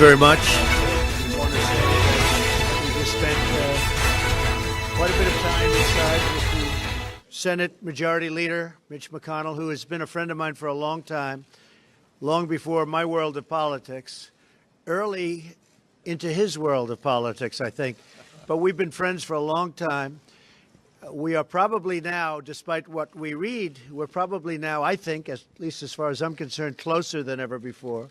very much. I want to say that we just spent quite a bit of time inside with the Senate Majority Leader, Mitch McConnell, who has been a friend of mine for a long time, long before my world of politics, early into his world of politics, I think. But we've been friends for a long time. We are probably now, despite what we read, we're probably now, I think, at least as far as I'm concerned, closer than ever before.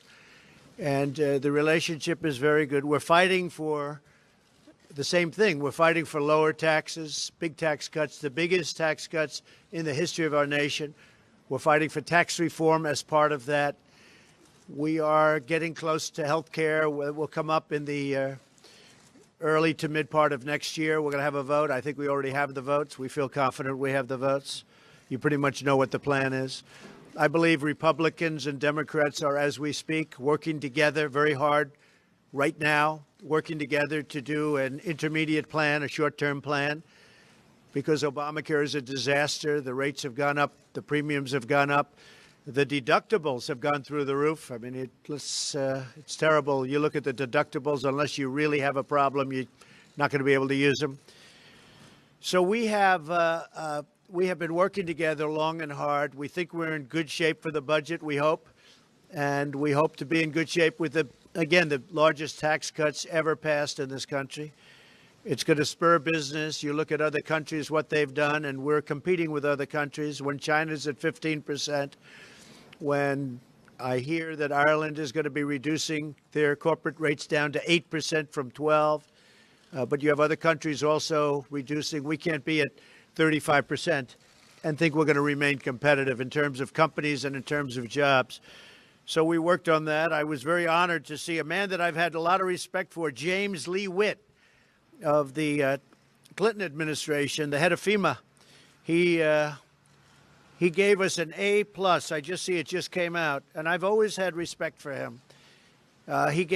And the relationship is very good. We're fighting for the same thing. We're fighting for lower taxes, big tax cuts, the biggest tax cuts in the history of our nation. We're fighting for tax reform as part of that. We are getting close to health care. We'll come up in the early to mid part of next year. We're going to have a vote. I think we already have the votes. We feel confident we have the votes. You pretty much know what the plan is. I believe Republicans and Democrats are, as we speak, working together very hard right now, working together to do an intermediate plan, a short-term plan, because Obamacare is a disaster. The rates have gone up. The premiums have gone up. The deductibles have gone through the roof. I mean, it's terrible. You look at the deductibles, unless you really have a problem, you're not going to be able to use them. So we have been working together long and hard. We think we're in good shape for the budget, we hope. And we hope to be in good shape with, the largest tax cuts ever passed in this country. It's going to spur business. You look at other countries, what they've done, and we're competing with other countries. When China's at 15%, when I hear that Ireland is going to be reducing their corporate rates down to 8% from 12%, but you have other countries also reducing. We can't be at 35% and think we're going to remain competitive in terms of companies and in terms of jobs. So we worked on that. I was very honored to see a man that I've had a lot of respect for, James Lee Witt of the Clinton administration, the head of FEMA. He gave us an A+. I just see it just came out, and I've always had respect for him. He's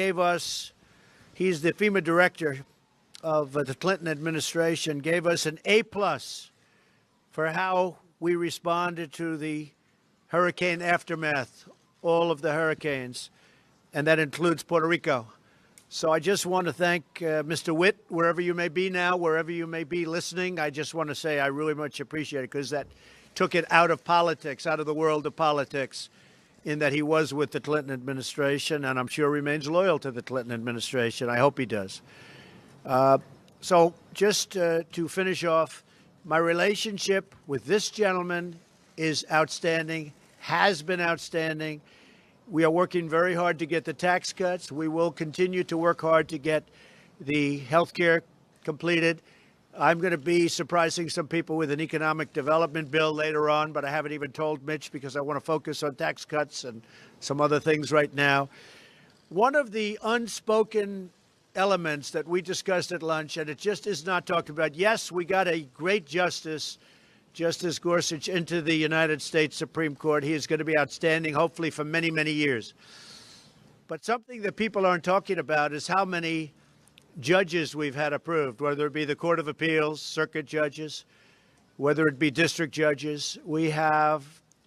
the FEMA director of the Clinton administration, gave us an A+ for how we responded to the hurricane aftermath, all of the hurricanes, and that includes Puerto Rico. So I just want to thank Mr. Witt, wherever you may be now, wherever you may be listening. I just want to say I really much appreciate it, because that took it out of politics, out of the world of politics, in that he was with the Clinton administration, and I'm sure remains loyal to the Clinton administration. I hope he does. So just to finish off, my relationship with this gentleman is outstanding, has been outstanding. We are working very hard to get the tax cuts. We will continue to work hard to get the health care completed. I'm going to be surprising some people with an economic development bill later on, but I haven't even told Mitch because I want to focus on tax cuts and some other things right now. One of the unspoken elements that we discussed at lunch, and it just is not talked about. Yes, we got a great Justice Gorsuch, into the United States Supreme Court. He is going to be outstanding, hopefully, for many, many years. But something that people aren't talking about is how many judges we've had approved, whether it be the Court of Appeals, circuit judges, whether it be district judges. We have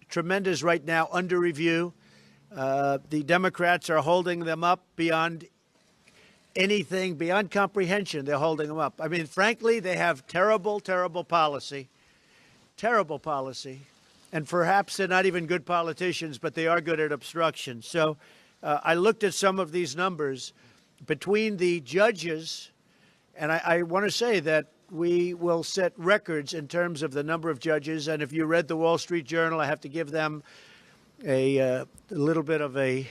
tremendous right now under review. The Democrats are holding them up beyond anything, beyond comprehension. They're holding them up. I mean, frankly, they have terrible, terrible policy. Terrible policy. And perhaps they're not even good politicians, but they are good at obstruction. So I looked at some of these numbers between the judges, and I want to say that we will set records in terms of the number of judges. And if you read the Wall Street Journal, I have to give them a little bit of a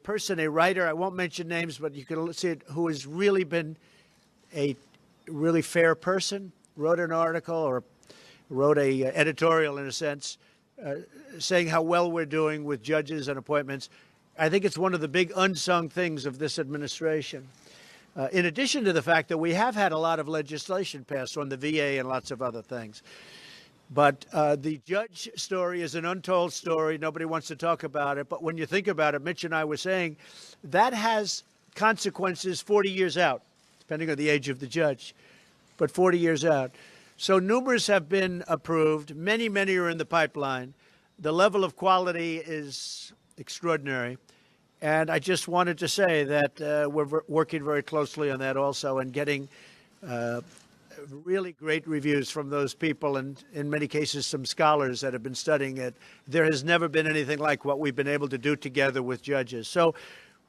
person, a writer, I won't mention names, but you can see it, who has really been a really fair person, wrote an article or wrote a editorial, in a sense, saying how well we're doing with judges and appointments. I think it's one of the big unsung things of this administration. In addition to the fact that we have had a lot of legislation passed on the VA and lots of other things. But the judge story is an untold story. Nobody wants to talk about it. But when you think about it, Mitch and I were saying, that has consequences 40 years out, depending on the age of the judge, but 40 years out. So numerous have been approved. Many, many are in the pipeline. The level of quality is extraordinary. And I just wanted to say that we're working very closely on that also and getting really great reviews from those people and in many cases some scholars that have been studying it. There has never been anything like what we've been able to do together with judges. So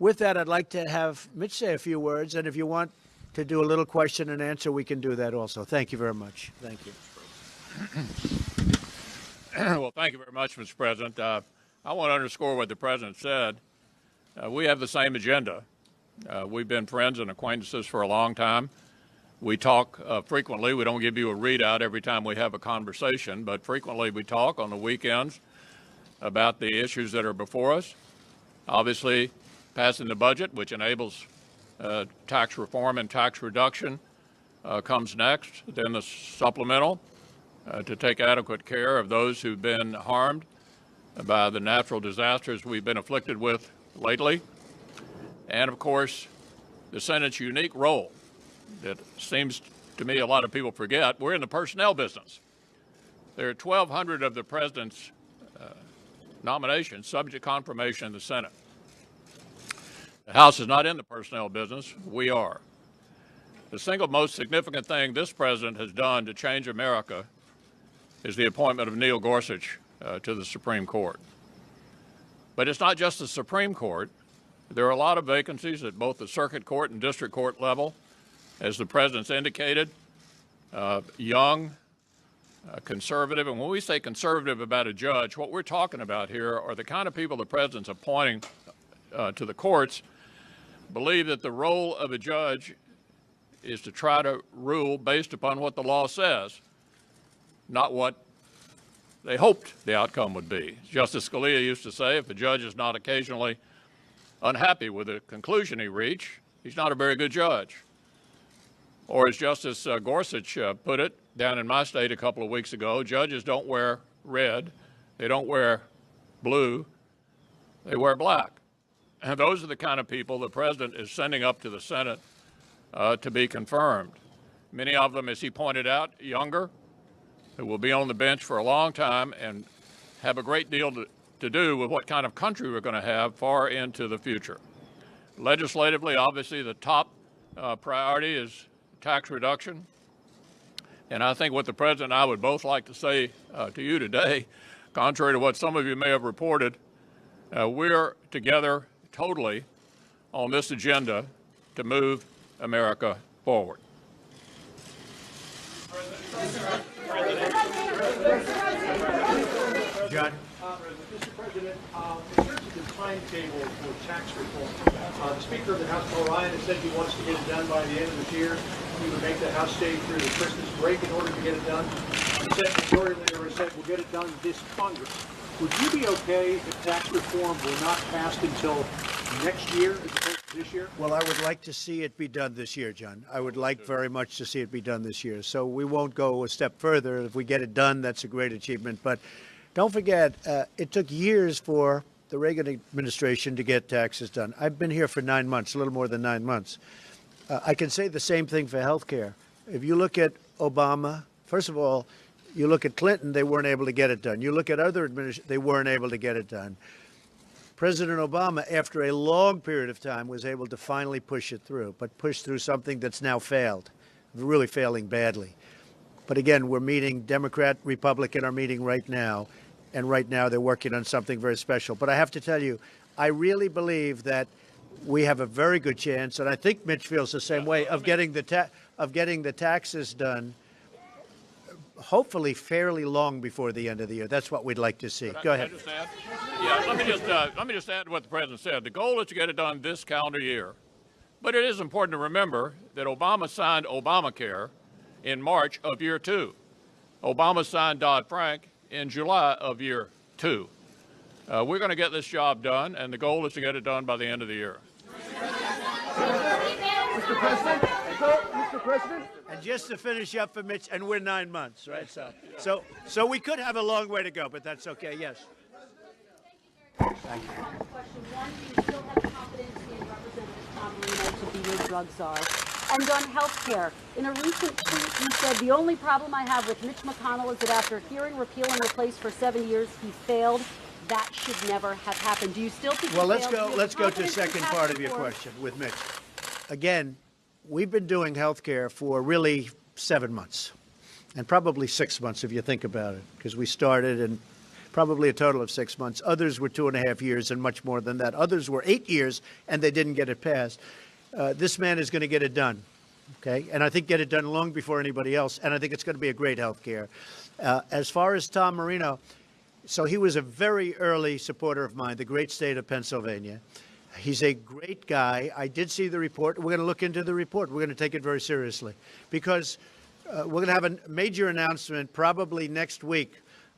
with that, I'd like to have Mitch say a few words, and if you want to do a little question and answer, we can do that also. Thank you very much. Thank you. Well, thank you very much, Mr. President. I want to underscore what the President said. We have the same agenda. We've been friends and acquaintances for a long time. We talk frequently. We don't give you a readout every time we have a conversation, but frequently we talk on the weekends about the issues that are before us. Obviously, passing the budget, which enables tax reform and tax reduction, comes next. Then the supplemental to take adequate care of those who've been harmed by the natural disasters we've been afflicted with lately. And of course, the Senate's unique role that seems to me a lot of people forget. We're in the personnel business. There are 1,200 of the President's nominations subject to confirmation in the Senate. The House is not in the personnel business. We are. The single most significant thing this President has done to change America is the appointment of Neil Gorsuch to the Supreme Court. But it's not just the Supreme Court. There are a lot of vacancies at both the circuit court and district court level. As the President's indicated, young, conservative, and when we say conservative about a judge, what we're talking about here are the kind of people the President's appointing to the courts believe that the role of a judge is to try to rule based upon what the law says, not what they hoped the outcome would be. Justice Scalia used to say, if a judge is not occasionally unhappy with the conclusion he reached, he's not a very good judge. Or as Justice Gorsuch put it down in my state a couple of weeks ago, judges don't wear red, they don't wear blue, they wear black. And those are the kind of people the President is sending up to the Senate to be confirmed. Many of them, as he pointed out, younger, who will be on the bench for a long time and have a great deal to do with what kind of country we're going to have far into the future. Legislatively, obviously, the top priority is tax reduction. And I think what the President and I would both like to say to you today, contrary to what some of you may have reported, we're together totally on this agenda to move America forward. John. Mr. President, in terms of the timetable for tax reform, the Speaker of the House, Paul Ryan, has said he wants to get it done by the end of this year. He would make the House stay through the Christmas break in order to get it done. The Senate Majority Leader has said we'll get it done this Congress. Would you be okay if tax reform were not passed until next year as opposed to this year? Well, I would like to see it be done this year, John. I would like very much to see it be done this year. So we won't go a step further. If we get it done, that's a great achievement. But don't forget, it took years for the Reagan administration to get taxes done. I've been here for 9 months, a little more than 9 months. I can say the same thing for health care. If you look at Obama, first of all, you look at Clinton, they weren't able to get it done. You look at other administrations, they weren't able to get it done. President Obama, after a long period of time, was able to finally push it through, but push through something that's now failed, really failing badly. But again, we're meeting, Democrat, Republican are meeting right now, and right now they're working on something very special. But I have to tell you, I really believe that we have a very good chance, and I think Mitch feels the same way, of getting the taxes done, hopefully fairly long before the end of the year. That's what we'd like to see. Go ahead. Can I just add? Yeah, let me just add to what the President said. The goal is to get it done this calendar year. But it is important to remember that Obama signed Obamacare in March of year 2. Obama signed Dodd-Frank in July of year 2. We're going to get this job done, and the goal is to get it done by the end of the year. Mr. President? Mr. President? And just to finish up for Mitch, and we're 9 months, right? So we could have a long way to go, but that's okay. Yes. Thank you. Question one: do you still have confidence in Representative Tom Marino to be your drug czar? And on health care, in a recent tweet, you said the only problem I have with Mitch McConnell is that after hearing repeal and replace for 7 years, he failed. that should never have happened. Do you still think? Well, he let's failed? go. Do you Let's have go to the confidence in second tax part of your reform? question with Mitch. Again, we've been doing health care for really 7 months, and probably 6 months if you think about it, because we started in probably a total of 6 months. Others were 2.5 years and much more than that. Others were 8 years and they didn't get it passed. This man is going to get it done, okay? And I think get it done long before anybody else. And I think it's going to be a great health care. As far as Tom Marino, so he was a very early supporter of mine, the great state of Pennsylvania. He's a great guy. I did see the report. We're going to look into the report. We're going to take it very seriously because we're going to have a major announcement probably next week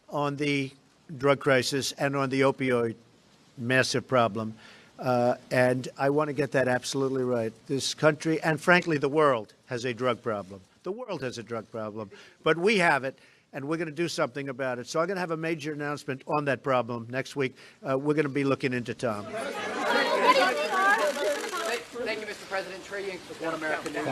on the drug crisis and on the opioid massive problem. And I want to get that absolutely right. This country, and frankly, the world has a drug problem. The world has a drug problem, but we have it, and we're going to do something about it. So I'm going to have a major announcement on that problem next week. We're going to be looking into Tom. Thank you, Mr. President. Trey Ying with One America News.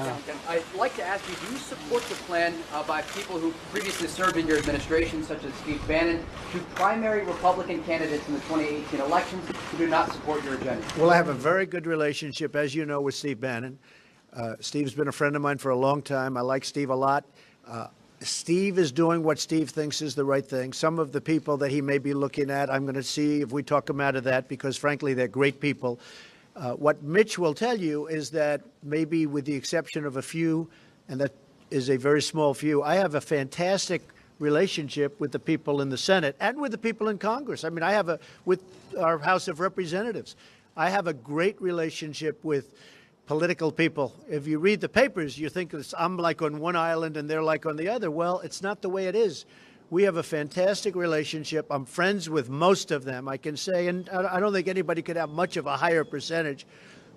I'd like to ask you, do you support the plan by people who previously served in your administration, such as Steve Bannon, to primary Republican candidates in the 2018 elections who do not support your agenda? Well, I have a very good relationship, as you know, with Steve Bannon. Steve's been a friend of mine for a long time. I like Steve a lot. Steve is doing what Steve thinks is the right thing. Some of the people that he may be looking at, I'm going to see if we talk him out of that because, frankly, they're great people. What Mitch will tell you is that maybe with the exception of a few, and that is a very small few, I have a fantastic relationship with the people in the Senate and with the people in Congress. I mean, I have with our House of Representatives. I have a great relationship with political people. If you read the papers, you think I'm like on one island and they're like on the other. Well, it's not the way it is. We have a fantastic relationship. I'm friends with most of them, I can say, and I don't think anybody could have much of a higher percentage,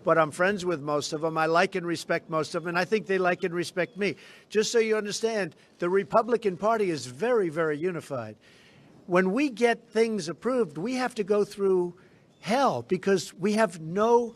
but I'm friends with most of them. I like and respect most of them, and I think they like and respect me. Just so you understand, the Republican Party is very, very unified. When we get things approved, we have to go through hell because we have no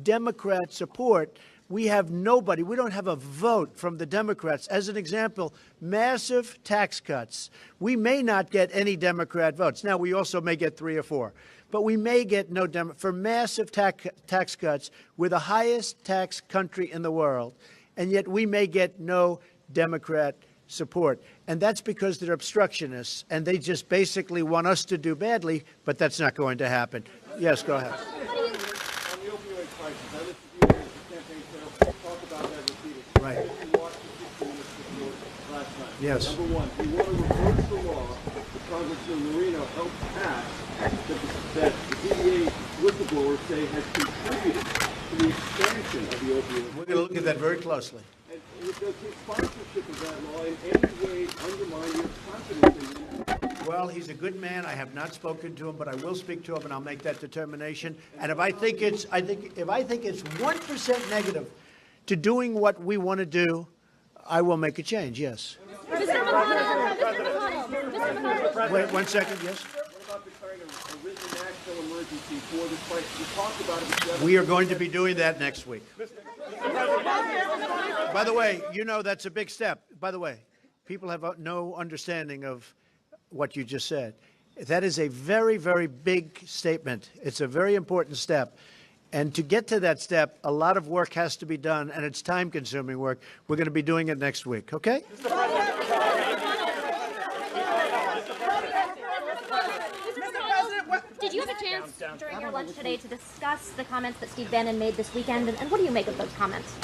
Democrat support. We have nobody. We don't have a vote from the Democrats. As an example, massive tax cuts. We may not get any Democrat votes. Now, we also may get 3 or 4. But we may get no for massive tax cuts. We're the highest tax country in the world. And yet we may get no Democrat support. And that's because they're obstructionists. And they just basically want us to do badly. But that's not going to happen. Yes, go ahead. Right. Yes. Number one, we want to reverse the law that Congressman Marino helped pass that the DEA whistleblowers say has contributed to the expansion of the opioid. We're going to look at that very closely. And does his sponsorship of that law in any way undermine your confidence in him? Well, he's a good man. I have not spoken to him, but I will speak to him, and I'll make that determination. And if I think it's 1% negative to doing what we want to do, I will make a change. Yes. Mr. McConnell. Wait 1 second. Yes. What about declaring a written national emergency for this crisis? We talked about it. But We are going to be doing that next week. By the way, you know that's a big step. By the way, people have no understanding of what you just said. That is a very, very big statement. It's a very important step. And to get to that step, a lot of work has to be done, and it's time-consuming work. We're going to be doing it next week, okay? Mr. President, did you have a chance during your lunch today to discuss the comments that Steve Bannon made this weekend, and what do you make of those comments?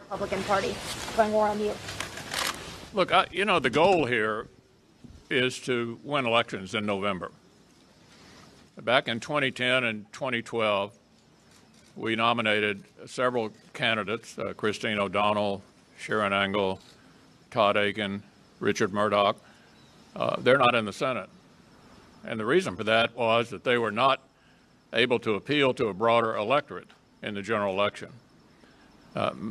Republican Party going war on you. Look, the goal here is to win elections in November. Back in 2010 and 2012, we nominated several candidates, Christine O'Donnell, Sharon Angle, Todd Akin, Richard Murdoch. They're not in the Senate. And the reason for that was that they were not able to appeal to a broader electorate in the general election.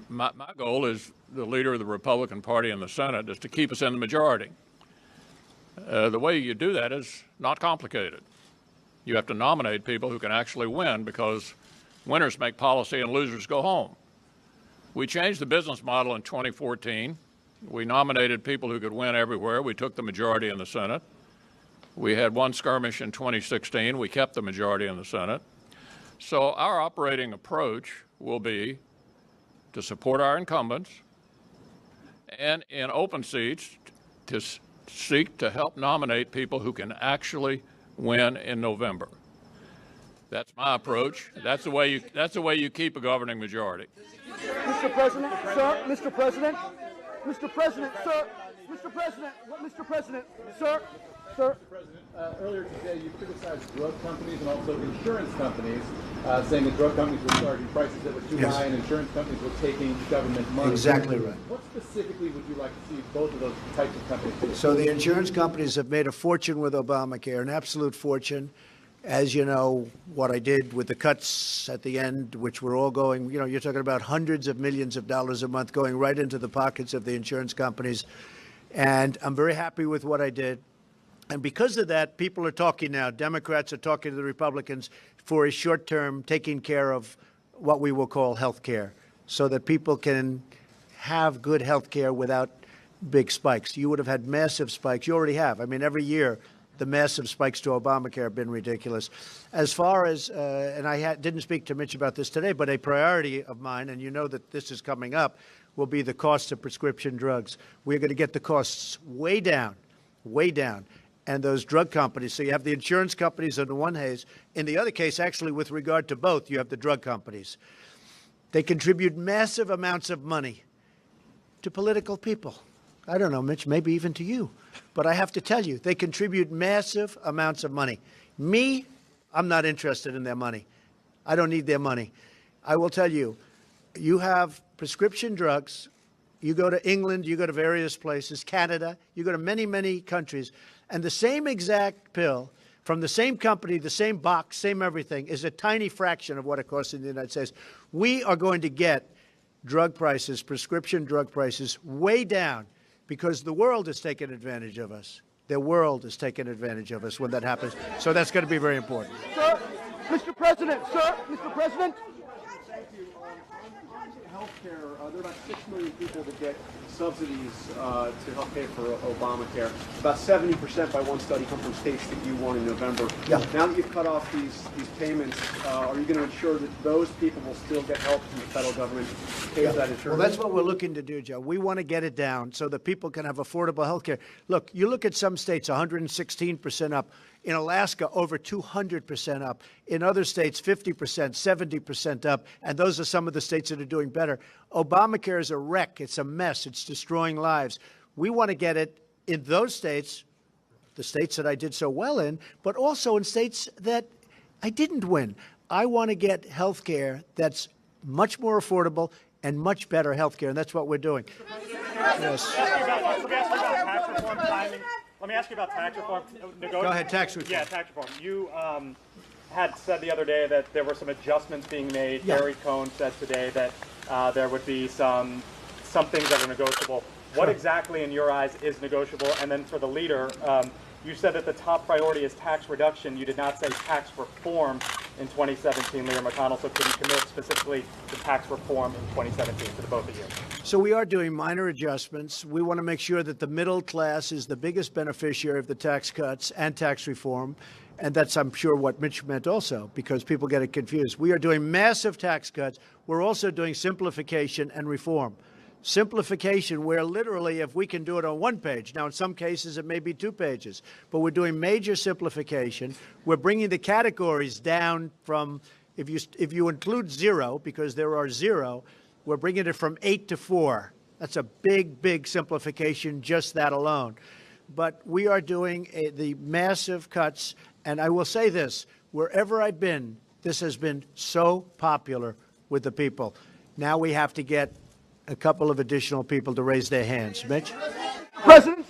My goal as the leader of the Republican Party in the Senate is to keep us in the majority. The way you do that is not complicated. You have to nominate people who can actually win because winners make policy and losers go home. We changed the business model in 2014. We nominated people who could win everywhere. We took the majority in the Senate. We had one skirmish in 2016. We kept the majority in the Senate. So our operating approach will be to support our incumbents and in open seats to seek to help nominate people who can actually win in November. That's my approach. That's the way you keep a governing majority. Mr. President, sir, Mr. President, Mr. President, sir, Mr. President, Mr. President, sir, sir. Mr. President, earlier today you criticized drug companies and also insurance companies, saying that drug companies were charging prices that were too high and insurance companies were taking government money. Exactly right. What specifically would you like to see both of those types of companies do? So the insurance companies have made a fortune with Obamacare, an absolute fortune. As you know, what I did with the cuts at the end, which were all going, you're talking about hundreds of millions of dollars a month going right into the pockets of the insurance companies. And I'm very happy with what I did. And because of that, people are talking now. Democrats are talking to the Republicans for a short term taking care of what we will call health care so that people can have good health care without big spikes. You would have had massive spikes. You already have. I mean, every year, the massive spikes to Obamacare have been ridiculous. As far as, and I didn't speak to Mitch about this today, but a priority of mine, and you know that this is coming up, will be the cost of prescription drugs. We're going to get the costs way down, way down. And those drug companies, so you have the insurance companies in the one case. In the other case, actually, with regard to both, you have the drug companies. They contribute massive amounts of money to political people. I don't know, Mitch, maybe even to you. But I have to tell you, they contribute massive amounts of money. Me, I'm not interested in their money. I don't need their money. I will tell you, you have prescription drugs. You go to England, you go to various places, Canada, you go to many, many countries, and the same exact pill from the same company, the same box, same everything, is a tiny fraction of what it costs in the United States. We are going to get drug prices, prescription drug prices, way down because the world is taking advantage of us. The world is taking advantage of us when that happens. So that's going to be very important. Sir, Mr. President, sir, Mr. President. Healthcare, there are about 6 million people that get subsidies to help pay for Obamacare. About 70% by one study come from states that you won in November. Yeah. Now that you've cut off these payments, are you going to ensure that those people will still get help from the federal government to pay for that insurance? Well, that's what we're looking to do, Joe. We want to get it down so that people can have affordable health care. Look, you look at some states, 116% up. In Alaska, over 200% up. In other states, 50%, 70% up. And those are some of the states that are doing better. Obamacare is a wreck. It's a mess. It's destroying lives. We want to get it in those states, the states that I did so well in, but also in states that I didn't win. I want to get health care that's much more affordable and much better health care, and that's what we're doing. Yes. Let me ask you about tax reform. Go ahead, tax reform. Yeah, tax reform. You had said the other day that there were some adjustments being made. Yeah. Gary Cohn said today that there would be some things that are negotiable. What exactly, in your eyes, is negotiable? And then for the leader, you said that the top priority is tax reduction. You did not say tax reform in 2017, Leader McConnell. So could you commit specifically to tax reform in 2017 for the both of you? So we are doing minor adjustments. We want to make sure that the middle class is the biggest beneficiary of the tax cuts and tax reform. And that's, I'm sure, what Mitch meant also, because people get it confused. We are doing massive tax cuts. We're also doing simplification and reform. Simplification, where literally if we can do it on one page, now in some cases it may be 2 pages, but we're doing major simplification. We're bringing the categories down from, if you include 0, because there are 0, we're bringing it from 8 to 4. That's a big, big simplification, just that alone. But we are doing the massive cuts, and I will say this, wherever I've been, this has been so popular with the people. Now we have to get a couple of additional people to raise their hands. Mitch? President?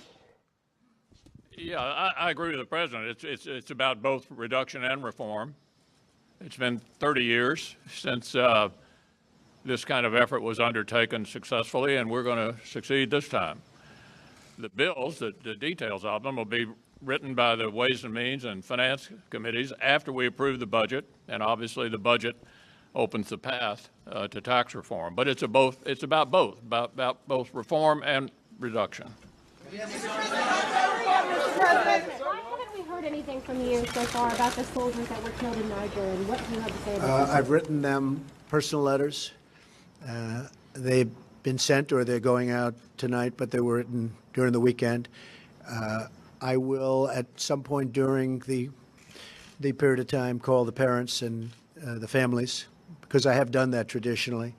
Yeah, I agree with the president. It's about both reduction and reform. It's been 30 years since this kind of effort was undertaken successfully, and we're going to succeed this time. The bills, the details of them, will be written by the Ways and Means and Finance committees after we approve the budget, and obviously the budget opens the path to tax reform. But it's about both reform and reduction. Why haven't we heard anything from you so far about the soldiers that were killed in Niger, and what do you have to say about I've written them personal letters. They've been sent or they're going out tonight, but they were written during the weekend. I will, at some point during the period of time, call the parents and the families, because I have done that traditionally.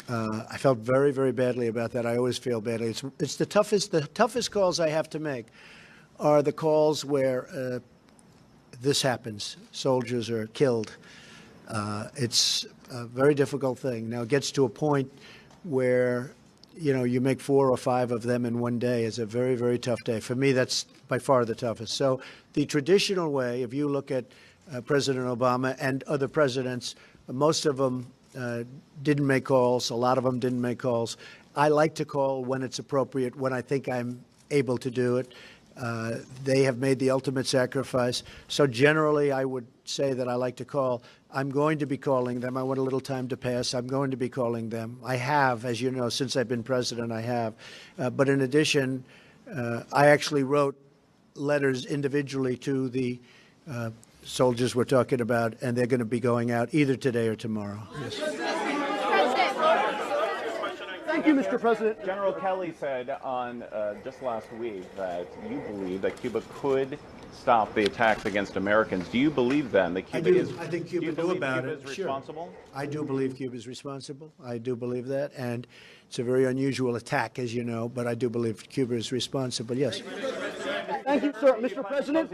I felt very, very badly about that. I always feel badly. It's the toughest calls I have to make are the calls where this happens. Soldiers are killed. It's a very difficult thing. Now, it gets to a point where, you know, you make 4 or 5 of them in one day is a very, very tough day. For me, that's by far the toughest. So the traditional way, if you look at President Obama and other presidents, most of them didn't make calls. A lot of them didn't make calls. I like to call when it's appropriate, when I think I'm able to do it. They have made the ultimate sacrifice. So generally, I would say that I like to call. I'm going to be calling them. I want a little time to pass. I'm going to be calling them. I have, as you know, since I've been president, I have. But in addition, I actually wrote letters individually to the soldiers we're talking about, and they're going to be going out either today or tomorrow. Yes. Thank you, Mr. President. General Kelly said on just last week that you believe that Cuba could stop the attacks against Americans. Do you believe then that Cuba is? I think Cuba knew about it. Responsible? Sure. I do believe Cuba is responsible. I do believe that, and it's a very unusual attack, as you know. But I do believe Cuba is responsible. Yes. Thank you, sir. Mr. President,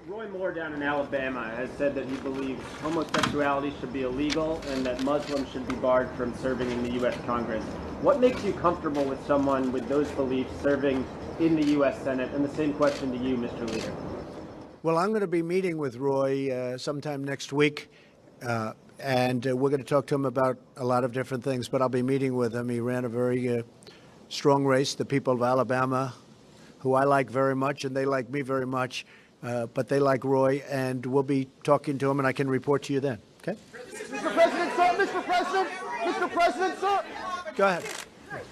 Roy Moore down in Alabama has said that he believes homosexuality should be illegal and that Muslims should be barred from serving in the U.S. Congress. What makes you comfortable with someone with those beliefs serving in the U.S. Senate? And the same question to you, Mr. Leader. Well, I'm going to be meeting with Roy sometime next week, and we're going to talk to him about a lot of different things, but I'll be meeting with him. He ran a very strong race. The people of Alabama, who I like very much, and they like me very much, but they like Roy, and we'll be talking to him, and I can report to you then. Okay? Mr. President, sir. Mr. President. Mr. President, sir. Go ahead.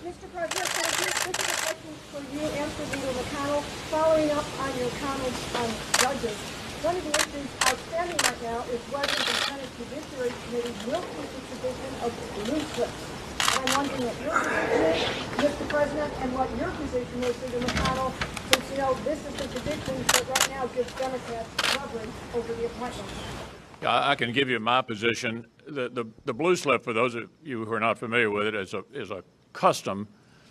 Mr. President, this is a question for you and for Leader McConnell. Following up on your comments on judges, one of the issues outstanding right now is whether the Senate Judiciary Committee will take the position of blue slips. And I'm wondering what your position is, Mr. President, and what your position is, Leader McConnell, since, you know, this is the position that right now gives Democrats leverage over the appointment. Yeah, I can give you my position. The blue slip, for those of you who are not familiar with it, is a custom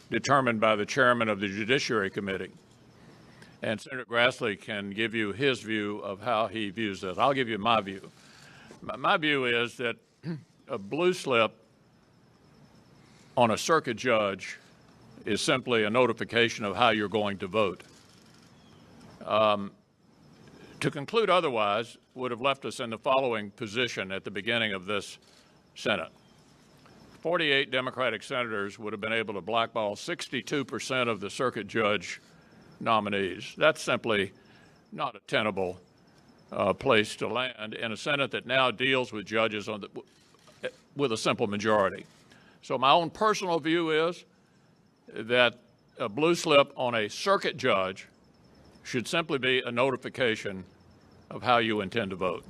determined by the chairman of the Judiciary Committee. And Senator Grassley can give you his view of how he views this. I'll give you my view. My view is that a blue slip on a circuit judge is simply a notification of how you're going to vote. To conclude otherwise would have left us in the following position at the beginning of this Senate. 48 Democratic senators would have been able to blackball 62% of the circuit judge nominees. That's simply not a tenable place to land in a Senate that now deals with judges with a simple majority. So my own personal view is that a blue slip on a circuit judge should simply be a notification of how you intend to vote.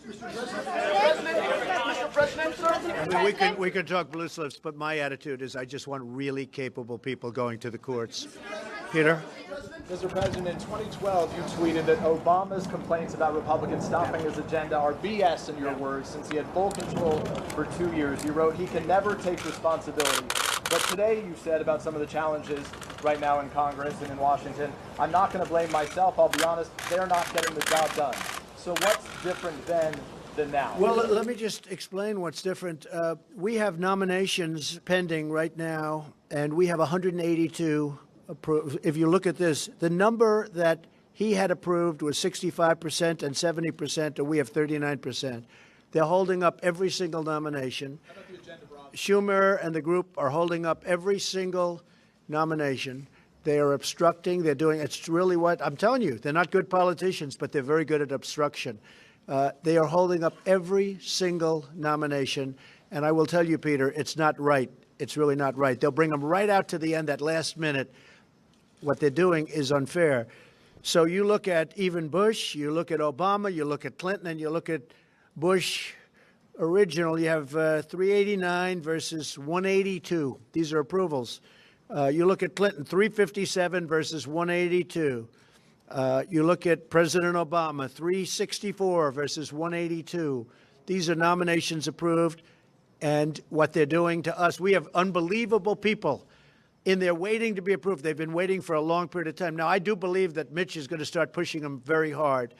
Mr. President, sir. I mean, we can talk blue slips, but my attitude is I just want really capable people going to the courts. Peter? Mr. President, in 2012, you tweeted that Obama's complaints about Republicans stopping his agenda are BS, in your words, since he had full control for 2 years. You wrote, he can never take responsibility. But today you said about some of the challenges right now in Congress and in Washington, I'm not going to blame myself. I'll be honest, they're not getting the job done. So what's different then than now? Well, let me just explain what's different. We have nominations pending right now, and we have 182 approved. If you look at this, the number that he had approved was 65% and 70%, and we have 39%. They're holding up every single nomination. Schumer and the group are holding up every single nomination. They are obstructing. They're doing, it's really what, I'm telling you, they're not good politicians, but they're very good at obstruction. They are holding up every single nomination. And I will tell you, Peter, it's not right. It's really not right. They'll bring them right out to the end, that last minute. What they're doing is unfair. So you look at even Bush, you look at Obama, you look at Clinton, and you look at Bush original, you have 389 versus 182. These are approvals. You look at Clinton, 357 versus 182. You look at President Obama, 364 versus 182. These are nominations approved, and what they're doing to us. We have unbelievable people in there waiting to be approved. They've been waiting for a long period of time. Now, I do believe that Mitch is going to start pushing them very hard,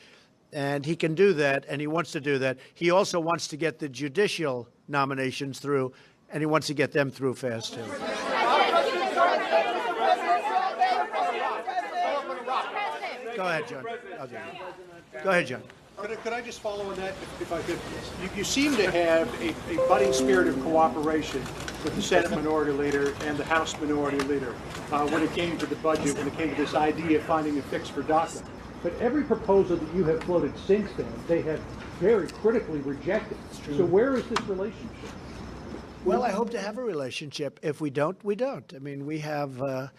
and he can do that, and he wants to do that. He also wants to get the judicial nominations through, and he wants to get them through fast, too. Go ahead, John. Go ahead, John. Could I just follow on that, if I could? You seem to have a budding spirit of cooperation with the Senate Minority Leader and the House Minority Leader when it came to the budget, when it came to this idea of finding a fix for DACA. But every proposal that you have floated since then, they have very critically rejected. So where is this relationship? Well, I hope to have a relationship. If we don't, we don't. I mean, we have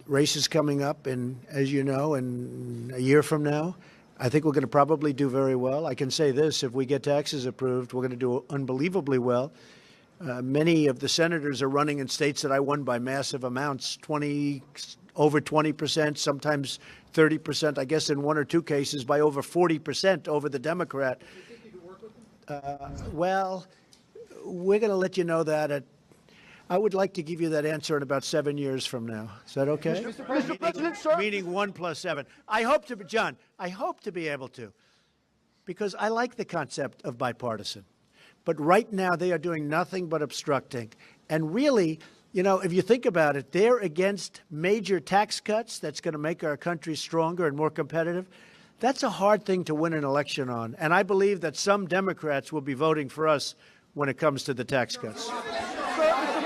races coming up, and as you know, in a year from now, I think we're going to probably do very well. I can say this, if we get taxes approved, we're going to do unbelievably well. Many of the senators are running in states that I won by massive amounts, over 20%, sometimes 30%, I guess in one or two cases by over 40% over the Democrat. Well, we're going to let you know that I would like to give you that answer in about 7 years from now. Is that okay? Mr. President, sir. Meaning 1 + 7. I hope to, John, I hope to be able to, because I like the concept of bipartisan. But right now they are doing nothing but obstructing. And really, you know, if you think about it, they're against major tax cuts that's going to make our country stronger and more competitive. That's a hard thing to win an election on. And I believe that some Democrats will be voting for us when it comes to the tax cuts.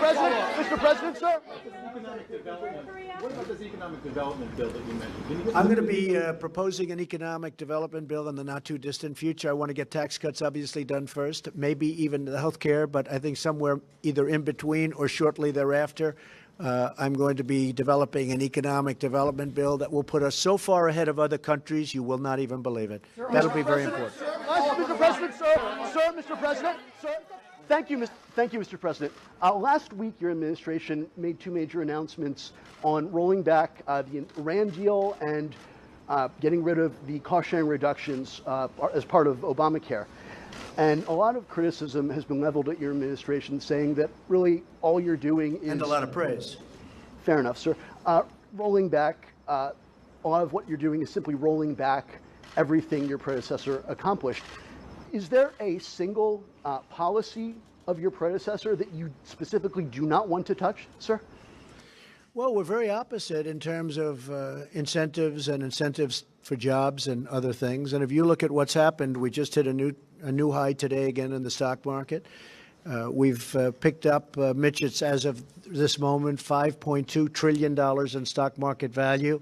Mr. President, sir. What about this economic development bill that you mentioned? I'm going to be proposing an economic development bill in the not-too-distant future. I want to get tax cuts obviously done first, maybe even the health care, but I think somewhere either in between or shortly thereafter, I'm going to be developing an economic development bill that will put us so far ahead of other countries, you will not even believe it. That'll be very important. Mr. President, sir, Mr. President, sir. Thank you, Mr. President. Last week, your administration made two major announcements on rolling back the Iran deal and getting rid of the cost-sharing reductions as part of Obamacare. And a lot of criticism has been leveled at your administration, saying that really all you're doing is— And a lot of praise. Fair enough, sir. Rolling back, a lot of what you're doing is simply rolling back everything your predecessor accomplished. Is there a single policy of your predecessor that you specifically do not want to touch, sir? Well, we're very opposite in terms of incentives and incentives for jobs and other things. And if you look at what's happened, we just hit a new high today again in the stock market. We've picked up, Mitch, it's as of this moment, $5.2 trillion in stock market value.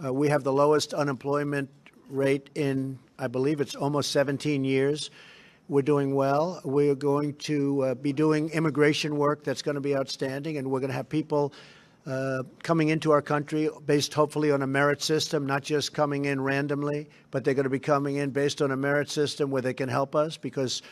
We have the lowest unemployment rate in, I believe it's almost 17 years. We're doing well. We're going to be doing immigration work that's going to be outstanding, and we're going to have people coming into our country based hopefully on a merit system, not just coming in randomly, but they're going to be coming in based on a merit system where they can help us, because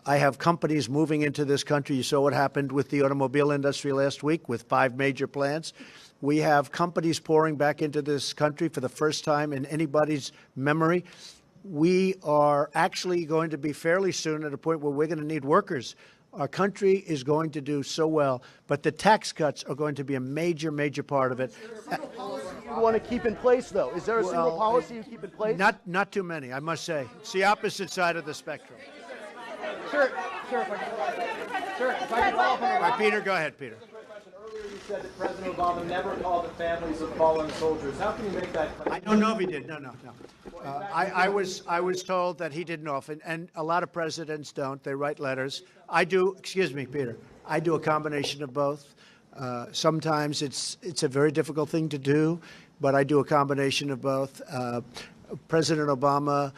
I have companies moving into this country. You saw what happened with the automobile industry last week with 5 major plants. We have companies pouring back into this country for the first time in anybody's memory. We are actually going to be fairly soon at a point where we're going to need workers. Our country is going to do so well, but the tax cuts are going to be a major, major part of it. You want to keep in place, though? Is there a single policy you keep in place? Not too many, I must say. It's the opposite side of the spectrum. Sir, if I can follow up on All right, Peter, go ahead, Peter. Earlier you said that President Obama never called the families of fallen soldiers. How can you make that claim? I don't know if he did. No. I was told that he didn't often, and a lot of presidents don't. They write letters. I do. Excuse me, Peter. I do a combination of both. Sometimes it's a very difficult thing to do, but I do a combination of both. President Obama,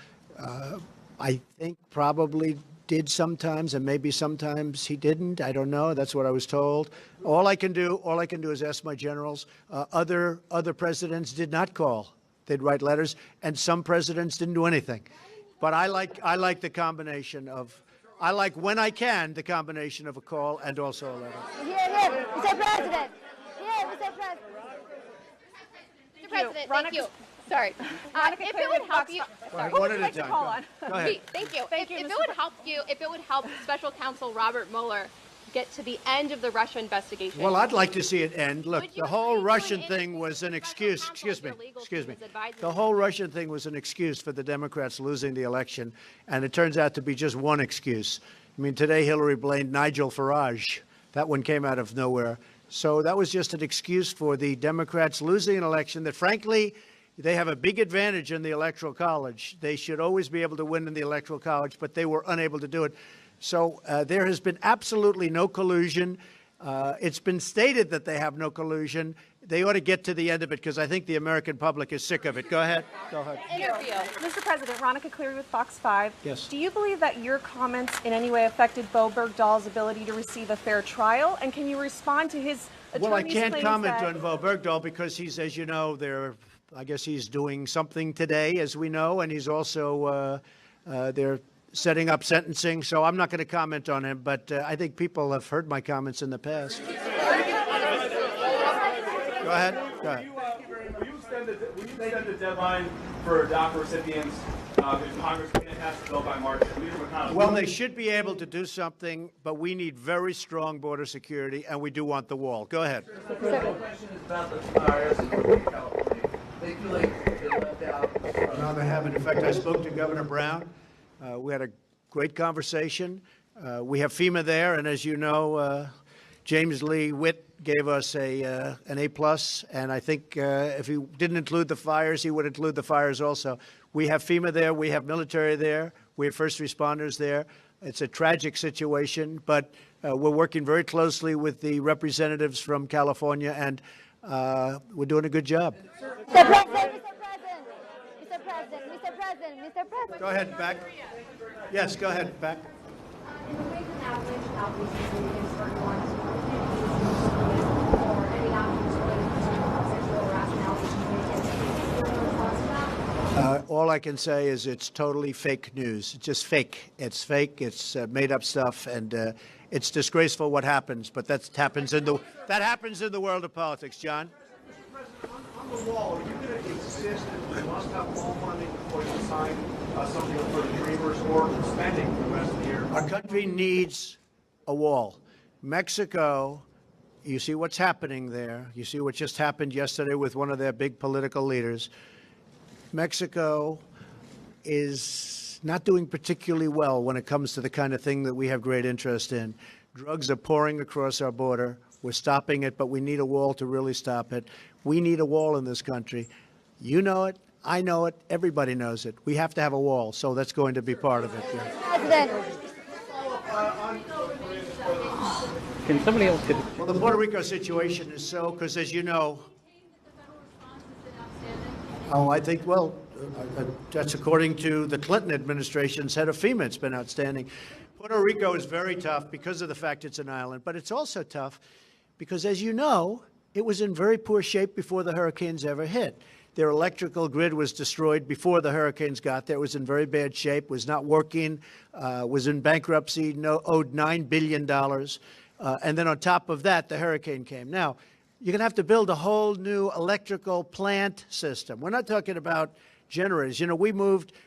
I think, probably did sometimes, and maybe sometimes he didn't. I don't know. That's what I was told. All I can do is ask my generals. Other presidents did not call They'd write letters, and some presidents didn't do anything. But I like the combination of, I like when I can, the combination of a call and also a letter. Here, Mr. President. Here, Mr. President. Mr. President, thank you. Sorry. If it would help you, sorry. One at a time. Go ahead. Thank you. If it would help Special Counsel Robert Mueller get to the end of the Russia investigation. Well, I'd like to see it end. Look, Would you the whole agree to Russian an thing was an excuse. counsel Excuse me. with your legal Excuse me. team's advising The whole Russian thing was an excuse for the Democrats losing the election, and it turns out to be just one excuse. I mean, today Hillary blamed Nigel Farage. That one came out of nowhere. So that was just an excuse for the Democrats losing an election that, frankly, they have a big advantage in the Electoral College. They should always be able to win in the Electoral College, but they were unable to do it. So there has been absolutely no collusion. It's been stated that they have no collusion. They ought to get to the end of it because I think the American public is sick of it. Go ahead. Go ahead. Interview. Mr. President, Veronica Cleary with Fox 5. Yes. Do you believe that your comments in any way affected Bo Bergdahl's ability to receive a fair trial? And can you respond to his attorney's Well, I can't claims comment that... on Bo Bergdahl because he's, as you know, I guess he's doing something today, as we know, and he's also they're setting up sentencing. So I'm not going to comment on him, but I think people have heard my comments in the past. Go ahead. Go ahead. Will you extend the deadline for DACA recipients if Congress can't pass the bill by March? Leader McConnell. Well, they should be able to do something, but we need very strong border security, and we do want the wall. Go ahead. The question is about the fires in California. They feel like they left out. No, they haven't. In fact, I spoke to Governor Brown. We had a great conversation. We have FEMA there, and as you know, James Lee Witt gave us an A+, and I think if he didn't include the fires, he would include the fires also. We have FEMA there. We have military there. We have first responders there. It's a tragic situation, but we're working very closely with the representatives from California, and we're doing a good job. Mr. President. Go ahead, back. Yes, go ahead, back. All I can say is it's totally fake news. It's just fake. It's fake. It's made up stuff, and it's disgraceful what happens. But that happens in the world of politics. John. On the wall, are you going to insist that we must have wall funding before you sign something for the Dreamers or spending for the rest of the year? Our country needs a wall. Mexico, you see what's happening there. You see what just happened yesterday with one of their big political leaders. Mexico is not doing particularly well when it comes to the kind of thing that we have great interest in. Drugs are pouring across our border. We're stopping it, but we need a wall to really stop it. We need a wall in this country. You know it. I know it. Everybody knows it. We have to have a wall, so that's going to be part of it. Yeah. Can somebody else get... Well, the Puerto Rico situation is so, because as you know, I think, well, that's according to the Clinton administration's head of FEMA. It's been outstanding. Puerto Rico is very tough because of the fact it's an island, but it's also tough because, as you know, it was in very poor shape before the hurricanes ever hit. Their electrical grid was destroyed before the hurricanes got there. It was in very bad shape, was not working, was in bankruptcy, owed $9 billion. And then on top of that, the hurricane came. Now, you're going to have to build a whole new electrical plant system. We're not talking about generators. You know,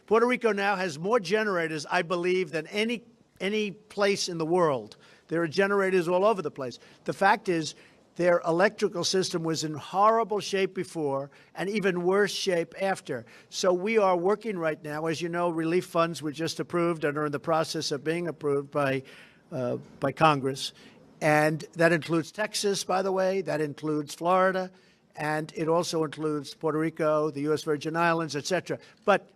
Puerto Rico now has more generators, I believe, than any place in the world. There are generators all over the place. The fact is, their electrical system was in horrible shape before and even worse shape after. So we are working right now. As you know, relief funds were just approved and are in the process of being approved by Congress. And that includes Texas, by the way. That includes Florida. And it also includes Puerto Rico, the U.S. Virgin Islands, et cetera. But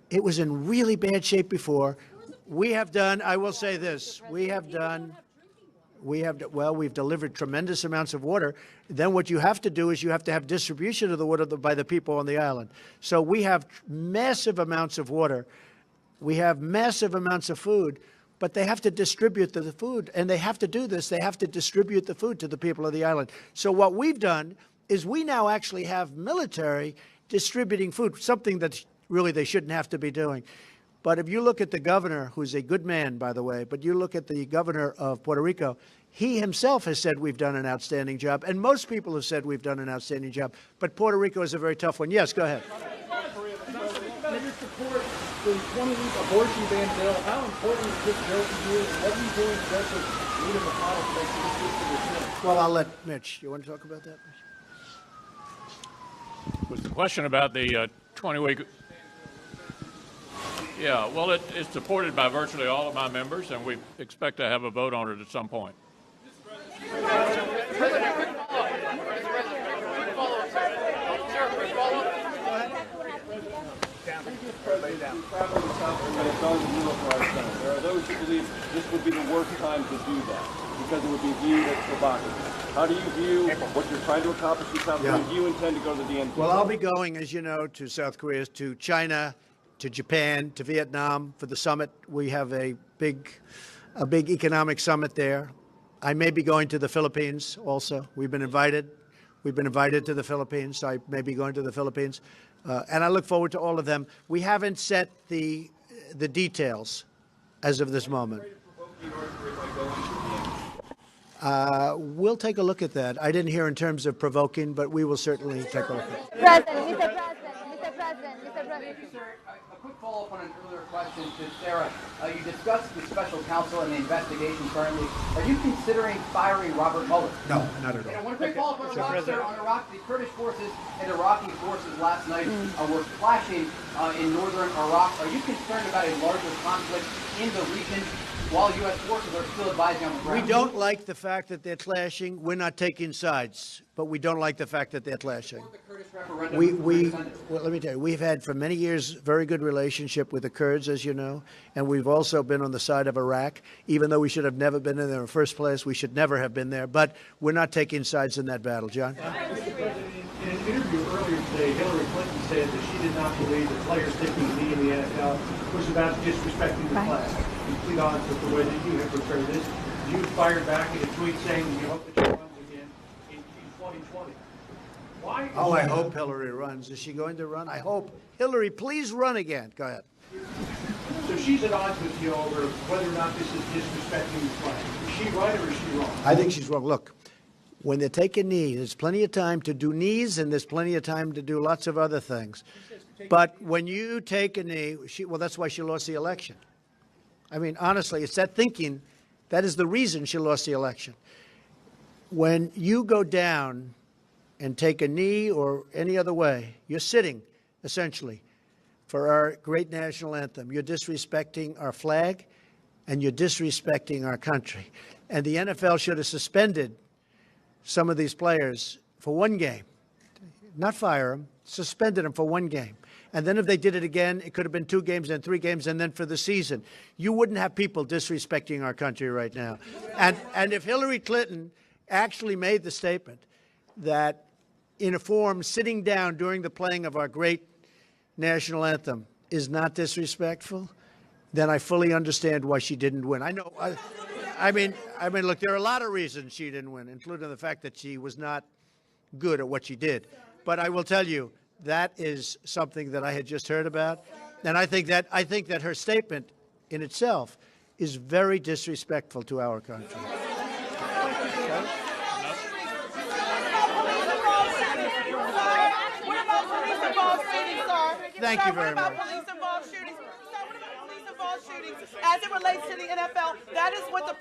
it was in really bad shape before. We have done, I will say this, we've delivered tremendous amounts of water. Then what you have to do is you have to have distribution of the water by the people on the island. So we have massive amounts of water. We have massive amounts of food, but they have to distribute the food. And they have to do this. They have to distribute the food to the people of the island. So what we've done is we now actually have military distributing food, something that really they shouldn't have to be doing. But if you look at the governor, who's a good man, by the way, but you look at the governor of Puerto Rico, he himself has said we've done an outstanding job, and most people have said we've done an outstanding job. But Puerto Rico is a very tough one. Yes, go ahead. Your support for the 20-week abortion ban bill. How important is this bill to you, and what are you doing to work with Leader McConnell to make sure this gets to the Senate? Well, I'll let Mitch. You want to talk about that, Mitch? Was the question about the 20-week? Yeah, well, it's supported by virtually all of my members, and we expect to have a vote on it at some point. There are those who believe this would be the worst time to do that because it would be viewed as provocative. How do you view what you're trying to accomplish in South Korea? Do you intend to go to the DNC? Well, I'll be going, as you know, to South Korea, to China, to Japan, to Vietnam for the summit. We have a big economic summit there. I may be going to the Philippines also. We've been invited to the Philippines, so I may be going to the Philippines. And I look forward to all of them. We haven't set the details as of this moment. We'll take a look at that. I didn't hear in terms of provoking, but we will certainly take a look at it. Mr. President. Sir, a quick follow-up on an earlier question to Sarah. You discussed the special counsel and the investigation currently. Are you considering firing Robert Mueller? No, not at all. And one quick follow-up on Iraq, sir. On Iraq, the Kurdish forces and Iraqi forces last night were clashing in northern Iraq. Are you concerned about a larger conflict in the region while U.S. forces are still advising on the ground? We don't like the fact that they're clashing. We're not taking sides, but we don't like the fact that they're clashing. Well, let me tell you, we've had for many years very good relationship with the Kurds, as you know, and we've also been on the side of Iraq. Even though we should have never been in there in the first place, we should never have been there. But we're not taking sides in that battle, John. In an interview earlier today, Hillary Clinton said that she did not believe that players taking a knee in the NFL was about disrespecting the flag. Complete odds with the way that you have portrayed this. You fired back in a tweet saying you hope that she runs again in 2020. Why? Oh, I hope Hillary runs. Is she going to run? I hope. Hillary, please run again. Go ahead. So she's at odds with you over whether or not this is disrespecting the flag. Is she right or is she wrong? I think she's wrong. Look, when they take a knee, there's plenty of time to do knees and there's plenty of time to do lots of other things. But when you take a knee, well, that's why she lost the election. I mean, honestly, it's that thinking. That is the reason she lost the election. When you go down and take a knee or any other way, you're sitting, essentially, for our great national anthem. You're disrespecting our flag and you're disrespecting our country. And the NFL should have suspended some of these players for one game. Not fire them, suspended them for one game. And then if they did it again, it could have been 2 games and 3 games and then for the season. You wouldn't have people disrespecting our country right now. And if Hillary Clinton actually made the statement that in a form sitting down during the playing of our great national anthem is not disrespectful, then I fully understand why she didn't win. I know. I mean, look, there are a lot of reasons she didn't win, including the fact that she was not good at what she did. But I will tell you, that is something that I had just heard about, and I think that her statement in itself is very disrespectful to our country. Thank you very much. As it relates to the NFL, that is what the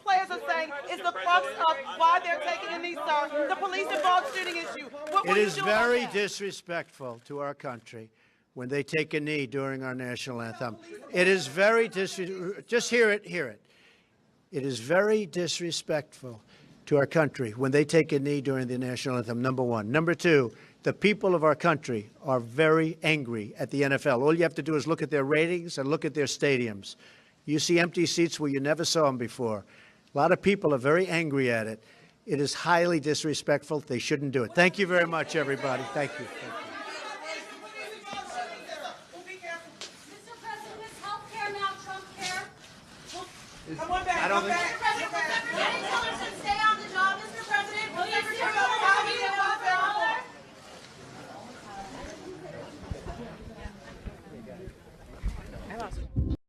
players are saying is the crux of why they're taking a knee, sir. The police-involved shooting issue. It is very disrespectful to our country when they take a knee during our national anthem. It is very disrespectful. Just hear it. It is very disrespectful to our country when they take a knee during the national anthem, number one. Number two, the people of our country are very angry at the NFL. All you have to do is look at their ratings and look at their stadiums. You see empty seats where you never saw them before. A lot of people are very angry at it. It is highly disrespectful. They shouldn't do it. Thank you very much, everybody. Thank you. Mr. President, is health care now Trump care? I want back.